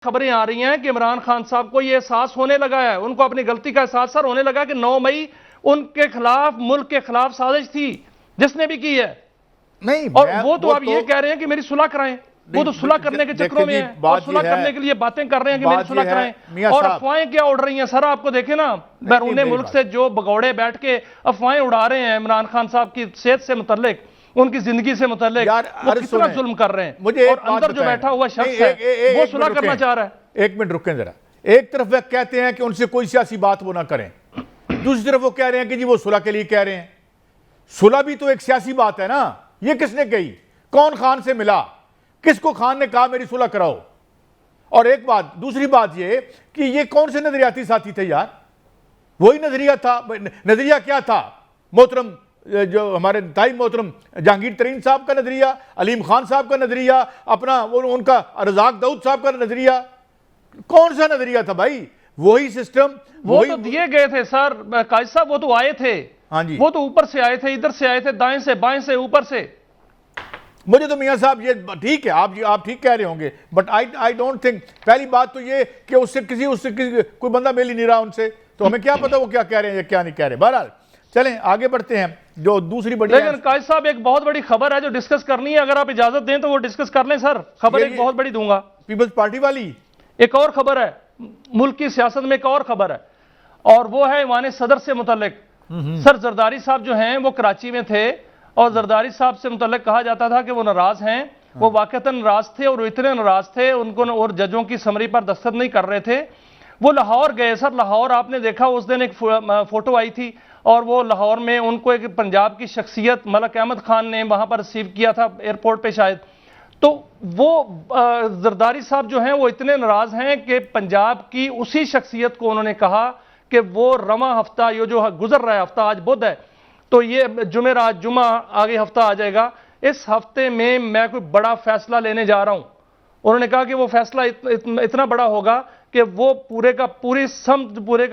खबरें आ रही हैं कि इमरान खान साहब को यह एहसास होने लगा है, उनको अपनी गलती का एहसास सर होने लगा कि 9 मई उनके खिलाफ, मुल्क के खिलाफ साजिश थी जिसने भी की है। नहीं, और वो तो आप ये कह रहे हैं कि मेरी सुलह कराएं, वो तो सुलह करने के चक्रों में है और सुलह करने के लिए बातें कर रहे हैं कि मेरी सुलह कराएं। और अफवाहें क्या उड़ रही हैं सर, आपको देखें ना, बैरून मुल्क से जो भगौड़े बैठ के अफवाहें उड़ा रहे हैं इमरान खान साहब की सेहत से मुतल्लिक, उनकी जिंदगी से मुतल्लिक, वो कितना जुल्म कर रहे हैं। मुझे और अंदर जो बैठा हुआ शख्स है वो सुलह करना चाह रहा है। एक मिनट रुकें जरा। एक तरफ वे कहते हैं कि उनसे कोई सियासी बात वो ना करें, दूसरी तरफ वो कह रहे हैं कि जी वो सुलह के लिए कह रहे हैं। सुलह भी तो एक सियासी बात है ना। ये किसने कही? कौन खान से मिला? किसको खान ने कहा मेरी सुलह कराओ? और एक बात, दूसरी बात ये कि ये कौन से नजरियाती साथी थे यार? वही नजरिया था। नजरिया क्या था? मोहतरम जो हमारे ताई मोहतरम जहांगीर तरीन साहब का नजरिया, अलीम खान साहब का नजरिया, अपना उनका रज़ाक दाऊद साहब का नजरिया। कौन सा नजरिया था भाई? वही सिस्टम। वो तो दिए गए थे सर काजी साहब, वो तो आए थे। हाँ जी, वो तो ऊपर से आए थे, इधर से आए थे, दाएं से बाएं से ऊपर से। मुझे तो मियां साहब ये ठीक है, आप ठीक कह रहे होंगे, बट आई डोंट थिंक। पहली बात तो ये कि उससे कोई बंदा मिल ही नहीं रहा उनसे, तो हमें क्या पता वो क्या कह रहे हैं या क्या नहीं कह रहे। बहरहाल चलें आगे बढ़ते हैं। जो दूसरी बड़ी, लेकिन काजी साहब एक बहुत बड़ी खबर है जो डिस्कस करनी है, अगर आप इजाजत दें तो वो डिस्कस कर लें सर। खबर एक बहुत बड़ी दूंगा, पीपल्स पार्टी वाली एक और खबर है, मुल्क की सियासत में एक और खबर है, और वो है ईवान सदर से मुतल्लिक। सर जरदारी साहब जो हैं वो कराची में थे, और जरदारी साहब से मुतल्लिक कहा जाता था कि वो नाराज हैं। वो वाकईतन नाराज थे, और इतने नाराज थे उनको, और जजों की समरी पर दस्तखत नहीं कर रहे थे। वो लाहौर गए सर। लाहौर आपने देखा उस दिन एक फोटो आई थी, और वो लाहौर में उनको एक पंजाब की शख्सियत मलक अहमद खान ने वहां पर रिसीव किया था एयरपोर्ट पे शायद। तो वो जरदारी साहब जो हैं वो इतने नाराज हैं कि पंजाब की उसी शख्सियत को उन्होंने कहा कि वो रवा हफ्ता, ये जो गुजर रहा है हफ्ता, आज बुध है तो ये जुमेरात, जुमा आगे हफ्ता आ जाएगा, इस हफ्ते में मैं कोई बड़ा फैसला लेने जा रहा हूं। उन्होंने कहा कि वो फैसला इतना बड़ा होगा कि वो पूरे का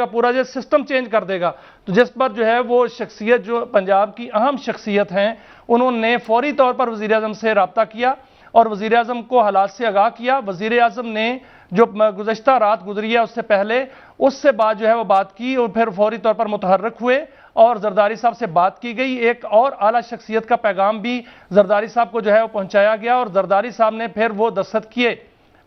पूरा जो सिस्टम चेंज कर देगा। तो जिस पर जो है वो शख्सियत, जो पंजाब की अहम शख्सियत हैं, उन्होंने फौरी तौर पर वज़ीर आज़म से रब्ता किया और वज़ीर आज़म को हालात से आगाह किया। वज़ीर आज़म ने जो गुज़श्ता रात गुजरी है उससे पहले, उससे बाद जो है वो बात की, और फिर फौरी तौर पर मुतहर्रिक हुए और जरदारी साहब से बात की गई। एक और आला शख्सियत का पैगाम भी जरदारी साहब को जो है वो पहुंचाया गया, और जरदारी साहब ने फिर वो दस्तखत किए।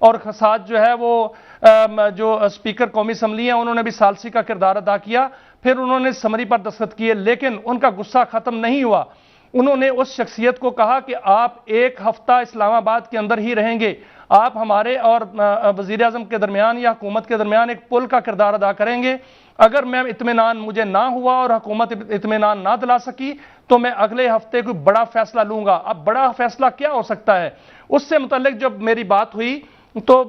और साथ जो है वो जो स्पीकर कौमी असम्बली है उन्होंने भी सालसी का किरदार अदा किया। फिर उन्होंने समरी पर दस्तखत किए, लेकिन उनका गुस्सा खत्म नहीं हुआ। उन्होंने उस शख्सियत को कहा कि आप एक हफ्ता इस्लामाबाद के अंदर ही रहेंगे, आप हमारे और वज़ीर आज़म के दरमियान या हुकूमत के दरमियान एक पुल का किरदार अदा करेंगे। अगर मैं इत्मीनान मुझे ना हुआ और हुकूमत इत्मीनान ना दिला सकी तो मैं अगले हफ्ते कोई बड़ा फैसला लूंगा। अब बड़ा फैसला क्या हो सकता है? उससे मुतल्लिक जब मेरी बात हुई तो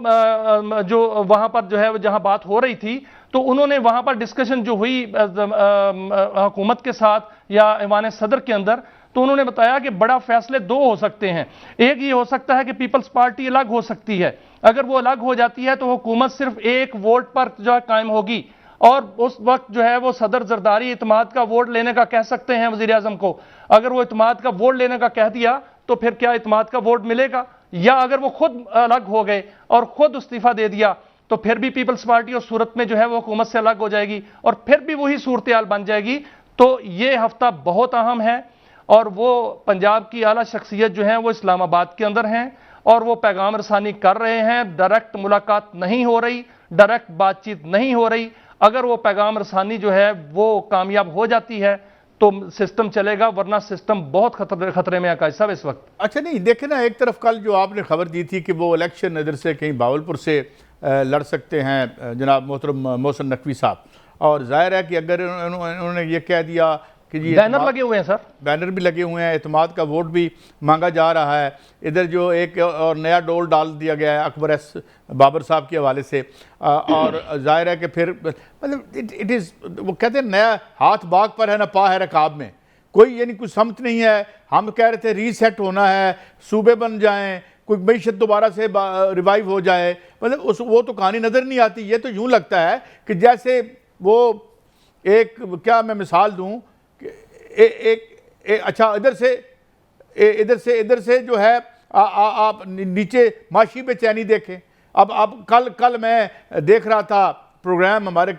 जो वहां पर जो है जहां बात हो रही थी, तो उन्होंने वहां पर डिस्कशन जो हुई हुकूमत के साथ या ईवान सदर के अंदर, तो उन्होंने बताया कि बड़ा फैसले दो हो सकते हैं। एक ये हो सकता है कि पीपल्स पार्टी अलग हो सकती है, अगर वो अलग हो जाती है तो हुकूमत सिर्फ एक वोट पर जो है कायम होगी, और उस वक्त जो है वो सदर जरदारी इत्माद का वोट लेने का कह सकते हैं वज़ीर आज़म को। अगर वो इत्माद का वोट लेने का कह दिया तो फिर क्या इत्माद का वोट मिलेगा? या अगर वो खुद अलग हो गए और खुद इस्तीफा दे दिया तो फिर भी पीपल्स पार्टी उस सूरत में जो है वो हुकूमत से अलग हो जाएगी, और फिर भी वही सूरत हाल बन जाएगी। तो ये हफ्ता बहुत अहम है, और वो पंजाब की आला शख्सियत जो है वो इस्लामाबाद के अंदर हैं, और वो पैगाम रसानी कर रहे हैं। डायरेक्ट मुलाकात नहीं हो रही, डायरेक्ट बातचीत नहीं हो रही। अगर वो पैगाम रसानी जो है वो कामयाब हो जाती है तो सिस्टम चलेगा, वरना सिस्टम बहुत खतरे में है काजी साहब इस वक्त। अच्छा नहीं, देखे ना, एक तरफ कल जो आपने खबर दी थी कि वो इलेक्शन इधर से कहीं बावलपुर से लड़ सकते हैं जनाब मोहतरम मोहसिन नकवी साहब, और जाहिर है कि अगर उन्होंने ये कह दिया कि जी बैनर लगे हुए हैं सर, बैनर भी लगे हुए हैं, एतमाद का वोट भी मांगा जा रहा है। इधर जो एक और नया डोल डाल दिया गया है अकबर एस बाबर साहब के हवाले से, और जाहिर है कि फिर मतलब इट इज़, वो कहते हैं नया हाथ बाग पर है ना पा है रकाब में, कोई यानी कुछ समझ नहीं है। हम कह रहे थे रीसेट होना है, सूबे बन जाएं, कोई मीशत दोबारा से रिवाइव हो जाए, मतलब वो तो कहानी नज़र नहीं आती। ये तो यूँ लगता है कि जैसे वो एक, क्या मैं मिसाल दूँ, अच्छा इधर से जो है आप नीचे माशी बेचैनी देखें, अब कल मैं देख रहा था प्रोग्राम, हमारे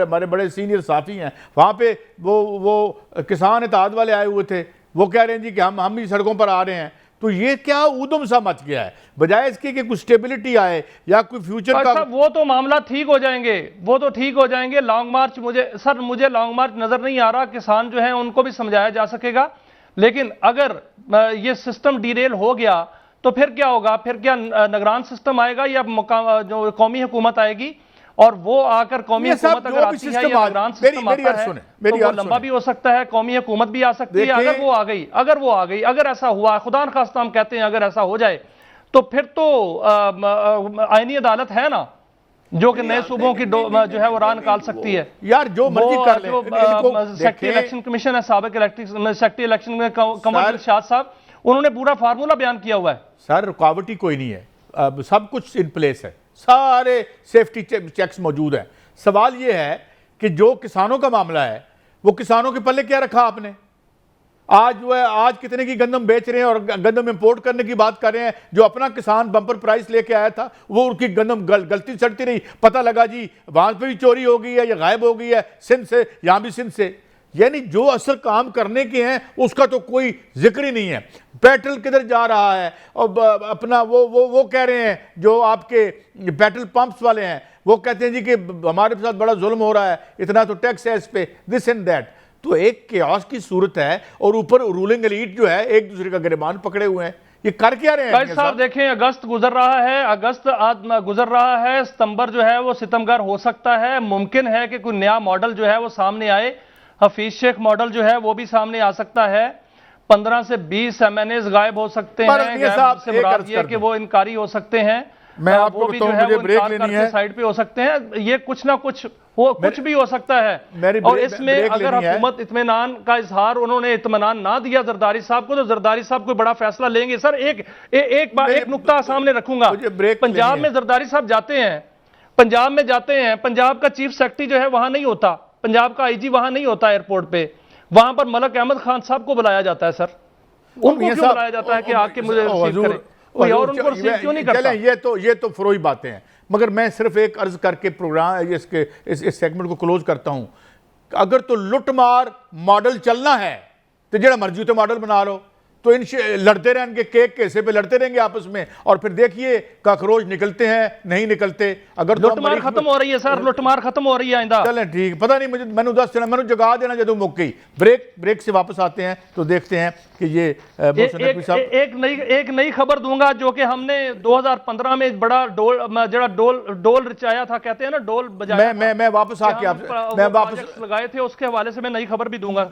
हमारे बड़े सीनियर साथी हैं वहाँ पे, वो किसान इत्तेहाद वाले आए हुए थे, वो कह रहे हैं जी कि हम भी सड़कों पर आ रहे हैं। तो ये क्या ऊधम सा मच गया है, बजाय इसके कि कुछ स्टेबिलिटी आए या कोई फ्यूचर का। वो तो मामला ठीक हो जाएंगे, वो तो ठीक हो जाएंगे। लॉन्ग मार्च मुझे लॉन्ग मार्च नजर नहीं आ रहा। किसान जो है उनको भी समझाया जा सकेगा, लेकिन अगर ये सिस्टम डीरेल हो गया तो फिर क्या होगा? फिर क्या निगरान सिस्टम आएगा या जो कौमी हुकूमत आएगी? और वो आकर कौमी हुकूमत अगर आती है या निगरान सिस्टम आता है तो वो लंबा भी हो सकता है, कौमी हुकूमत भी आ सकती है। अगर वो आ गई, अगर ऐसा हुआ, खुदा न खास्ता हम कहते हैं अगर ऐसा हो जाए, तो फिर तो आईनी अदालत है ना, जो कि नए सूबों की जो है वो राह निकाल सकती है। यार जो मर्जी कर ले। सेक्रेटरी इलेक्शन कमीशन है, साबिक सेक्रेटरी इलेक्शन में कमर दिलशाद साहब, उन्होंने पूरा फार्मूला बयान किया हुआ है। सर रुकावट ही कोई नहीं है, सब कुछ इन प्लेस है, सारे सेफ्टी चेक्स मौजूद हैं। सवाल ये है कि जो किसानों का मामला है, वो किसानों के पल्ले क्या रखा आपने? आज जो है, आज कितने की गंदम बेच रहे हैं और गंदम इंपोर्ट करने की बात कर रहे हैं। जो अपना किसान बम्पर प्राइस लेके आया था, वो उनकी गंदम गलती सड़ती रही, पता लगा जी वहां पे भी चोरी हो गई है या गायब हो गई है, सिंध से, यहां भी सिंध से। यानी जो असल काम करने के हैं उसका तो कोई जिक्र ही नहीं है। पेट्रोल किधर जा रहा है, और अपना वो कह रहे हैं, जो आपके पेट्रोल पंप्स वाले हैं, वो कहते हैं जी कि हमारे साथ बड़ा जुल्म हो रहा है, इतना तो टैक्स है इस पे, दिस एंड दैट। तो एक केओस की सूरत है, और ऊपर रूलिंग एलीट जो है एक दूसरे का गिरबान पकड़े हुए हैं। ये कर क्या रहे हैं? भाई साहब देखें, अगस्त गुजर रहा है, अगस्त आज गुजर रहा है, सितंबर जो है वो सितमगर हो सकता है। मुमकिन है कि कोई नया मॉडल जो है वो सामने आए। हफीज शेख मॉडल जो है वो भी सामने आ सकता है। 15 से 20 MNAs गायब हो सकते हैं। गायब से मुराद ये कि वो इनकारी हो सकते हैं। मैं आपको वो भी जो है वो इनकार करके साइड पे हो सकते हैं। ये कुछ ना कुछ कुछ भी हो सकता है। और इसमें अगर हुकूमत इत्मीनान का इजहार, उन्होंने इत्मीनान ना दिया जरदारी साहब को, तो जरदारी साहब कोई बड़ा फैसला लेंगे। सर एक नुक्ता सामने रखूंगा। पंजाब में जरदारी साहब जाते हैं, पंजाब का चीफ सेक्रेटरी जो है वहां नहीं होता, पंजाब का IG वहां नहीं होता एयरपोर्ट पे। वहां पर मलक अहमद खान साहब को बुलाया जाता है। सर उनको क्यों बुलाया जाता है कि आके मुझे रिसीव करें? कोई और उनको रिसीव क्यों नहीं करता? ये तो फरोई बातें हैं। मगर मैं सिर्फ एक अर्ज करके प्रोग्राम इस सेगमेंट को क्लोज करता हूं। अगर तो लुटमार मॉडल चलना है तो जेड़ा मर्जी तो मॉडल बना लो, तो इन लड़ते रहेंगे, केक के हिस्से पे लड़ते रहेंगे आपस में, और फिर देखिए काकरोच निकलते हैं नहीं निकलते। अगर लुटमार खत्म हो रही है सर, लुटमार खत्म हो रही है। आइंदा चलें ठीक, पता नहीं, मुझे मैंने 10 देना, मैंने जगा देना जदों मुक गई। ब्रेक से वापस आते हैं तो देखते हैं कि ये एक नई खबर दूंगा, जो कि हमने 2015 में बड़ा डोल रचाया था, कहते हैं ना डोल बजाया। मैं वापस आके आपसे लगाए थे, उसके हवाले से मैं नई खबर भी दूंगा।